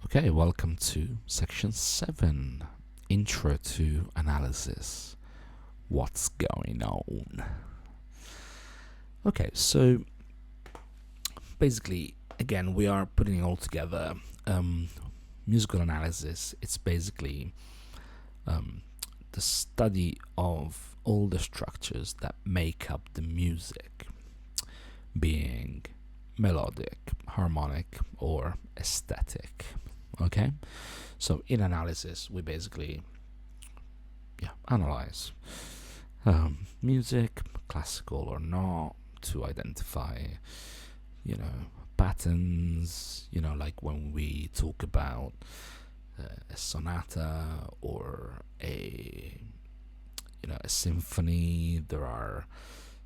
Okay, welcome to section 7, Intro to Analysis. What's going on? Okay, so basically, again, we are putting it all together. Musical analysis, it's basically the study of all the structures that make up the music, being melodic, harmonic, or aesthetic. Okay, so in analysis, we basically analyze music, classical or not, to identify, patterns. Like when we talk about a sonata or a symphony, there are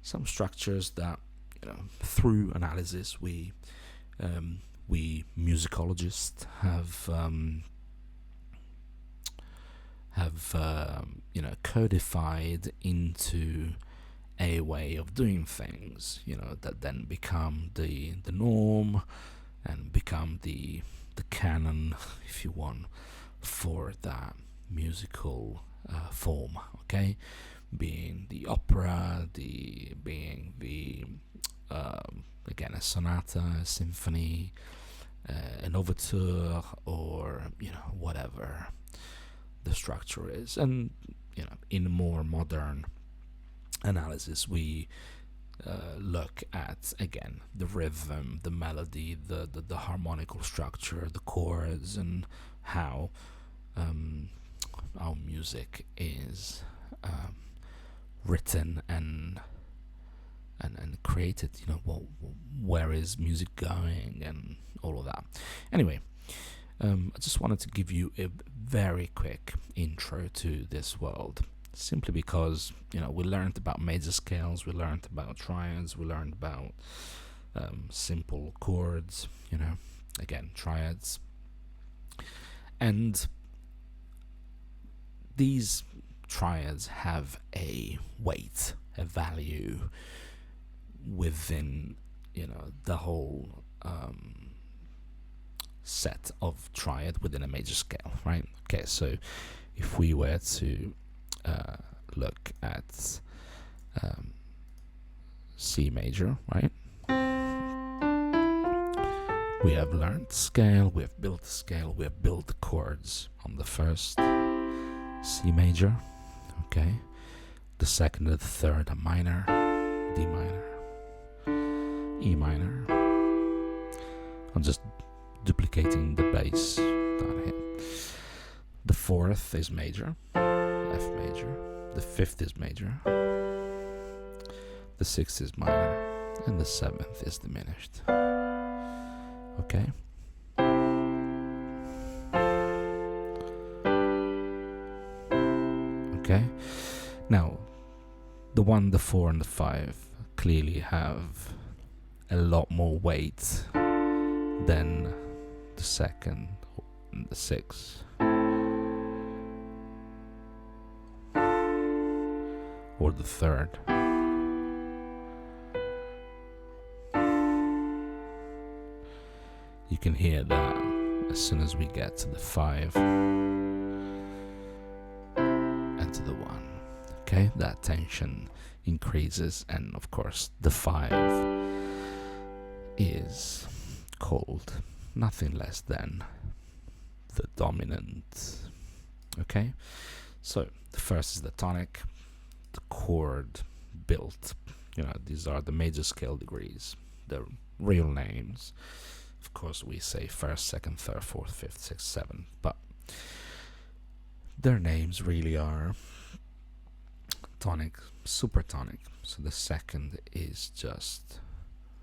some structures that through analysis we musicologists have codified into a way of doing things, that then become the norm and become the canon, if you want, for that musical form. Okay, being the opera, being the again a sonata, a symphony, an overture, or whatever the structure is. And in more modern analysis, we look at again the rhythm, the melody, the harmonical structure, the chords, and how our music is written and created. Where is music going and all of that. Anyway, I just wanted to give you a very quick intro to this world, simply because we learned about major scales, we learned about triads, we learned about simple chords, again triads, and these triads have a weight, a value within the whole set of triad within a major scale, right? Okay, so if we were to look at C major, right? We have learned scale, we have built the scale, we have built the chords on the first C major, okay? The second and the third are minor, D minor, E minor. I'm just duplicating the bass down here. The fourth is major, F major. The fifth is major. The sixth is minor, and the seventh is diminished. Okay. Okay. Now, the 1, the 4, and the 5 clearly have a lot more weight than the second and the 6, or the third. You can hear that as soon as we get to the 5 and to the 1. Okay, that tension increases, and of course the 5 is called nothing less than the dominant. Okay, so the first is the tonic, the chord built. These are the major scale degrees, the real names. Of course, we say first, second, third, fourth, fifth, sixth, seventh, but their names really are tonic, supertonic. So the second is just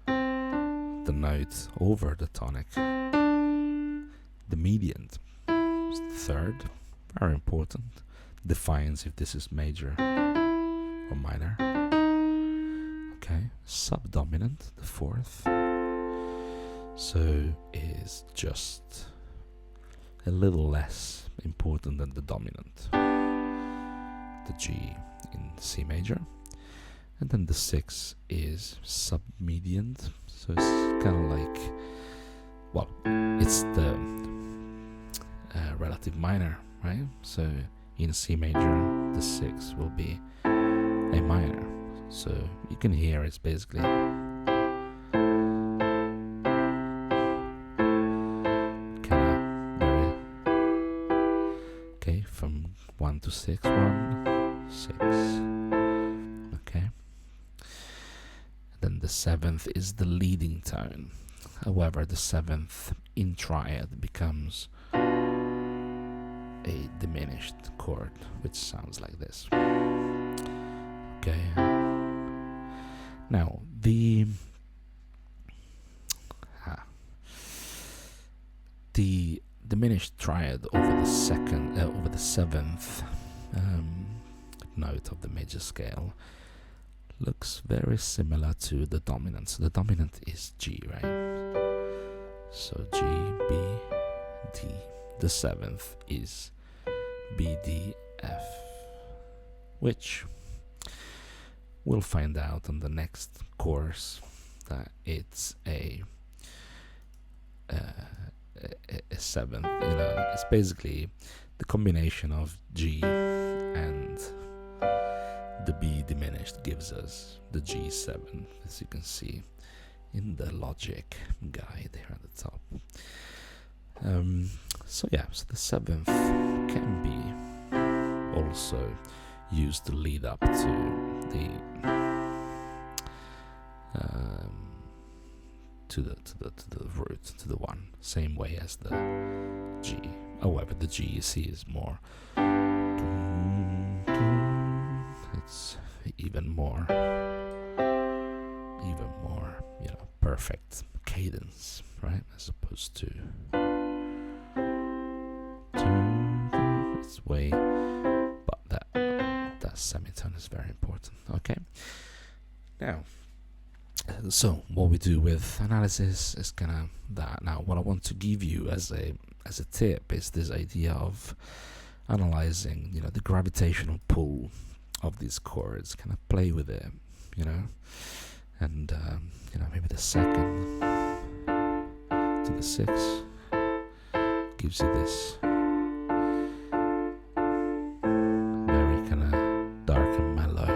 the note over the tonic. The median is the third, very important, defines if this is major or minor. Okay, subdominant, the fourth, so is just a little less important than the dominant, the G in C major. And then the 6 is submediant, so it's kind of like, well, it's the relative minor, right? So in C major, the 6 will be A minor. So you can hear it's basically kind of very, okay, from 1 to 6, 1, 6, okay. Then the 7th is the leading tone. However, the 7th in triad becomes a diminished chord, which sounds like this. Okay. Now the diminished triad over the 7th note of the major scale looks very similar to the dominant. So the dominant is G, right? So G, B, D. The 7th is B, D, F, which we'll find out on the next course that it's a 7th. It's basically the combination of G and the B diminished gives us the G7, as you can see in the logic guide here at the top. So the 7th can be also used to lead up to the root, to the 1, same way as the G. However, the G, you see, is more, it's even more perfect cadence, right, as opposed to its way, but that semitone is very important. Okay, now, so what we do with analysis is kind of that. Now, what I want to give you as a tip is this idea of analyzing, the gravitational pull of these chords. Kind of play with it, and maybe the 2nd to the 6 gives you this very kind of dark and mellow,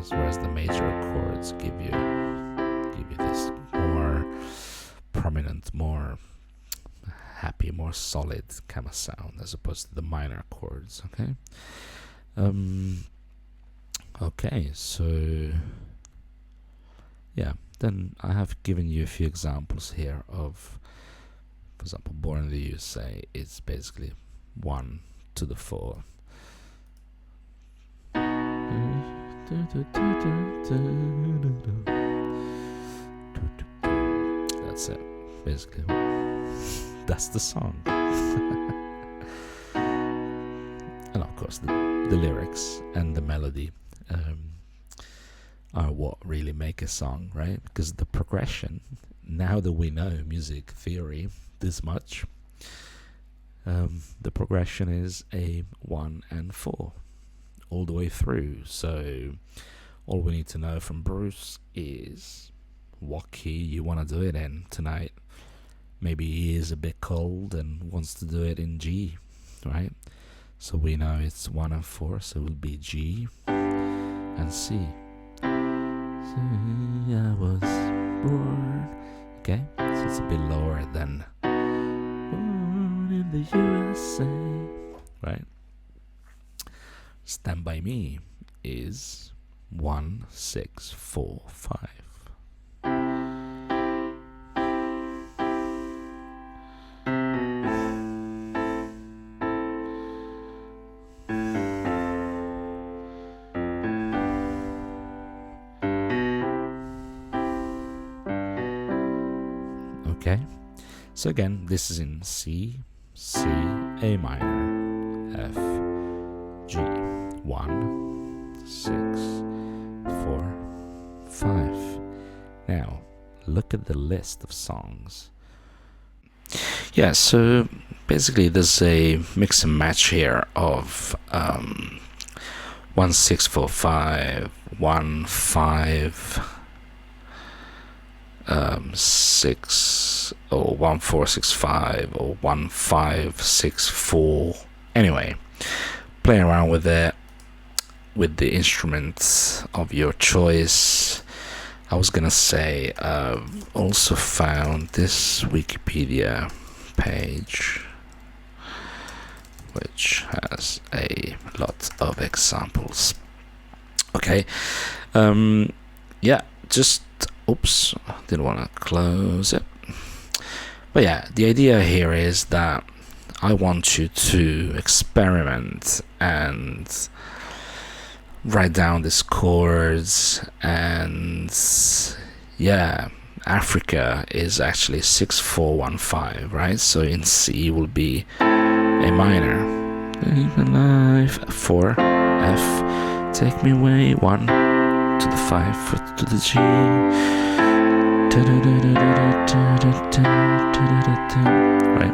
whereas the major chords give you this more prominent, more happy, more solid kind of sound, as opposed to the minor chords. Okay. Okay, so then I have given you a few examples here of, for example, Born in the USA. It's basically 1 to the 4. That's it, basically. That's the song. And of course the lyrics and the melody are what really make a song, right? Because the progression, now that we know music theory this much, the progression is a 1 and 4 all the way through. So all we need to know from Bruce is what key you want to do it in tonight. Maybe he is a bit cold and wants to do it in G, right? So we know it's 1 and 4, so it will be G and C. I was born. Okay, so it's a bit lower than Born in the USA, right? Stand By Me is 1, 6, 4, 5. Okay, so again, this is in C, C, A minor, F, G, 1, 6, 4, 5. Now, look at the list of songs. Yeah, so basically there's a mix and match here of 1, 6, 4, 5, 1, 5, 6, 6 or 1465 or 1564. Anyway, play around with it with the instruments of your choice. I was gonna say I've also found this Wikipedia page which has a lot of examples. Okay, yeah, just oops, didn't want to close it. But yeah, the idea here is that I want you to experiment and write down these chords. And yeah, Africa is actually 6-4-1-5, right? So in C will be A minor, life 4 F, take me away 1 to the 5 to the G, right?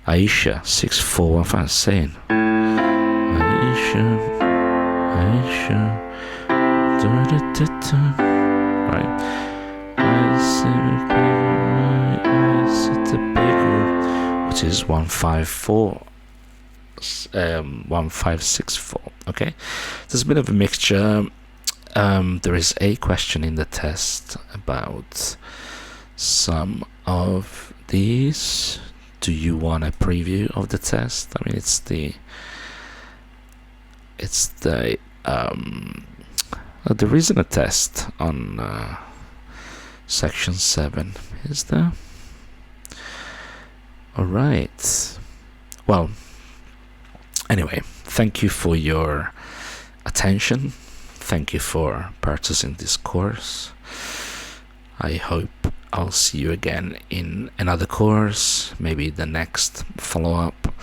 Aisha 6-4-1-5, saying Aisha, right? Which is 1-5-4, 1-5-6-4. Okay, there's a bit of a mixture. There is a question in the test about some of these. Do you want a preview of the test? I mean, it's the there isn't a test on section 7, is there? All right. Well, anyway, thank you for your attention. Thank you for purchasing this course. I hope I'll see you again in another course, maybe the next follow-up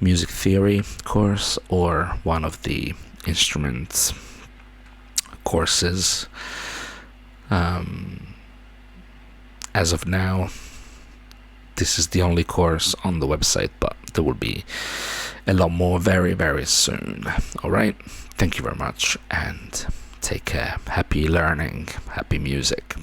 music theory course or one of the instruments courses. As of now, this is the only course on the website, but there will be a lot more very, very soon. All right, thank you very much and take care. Happy learning, happy music.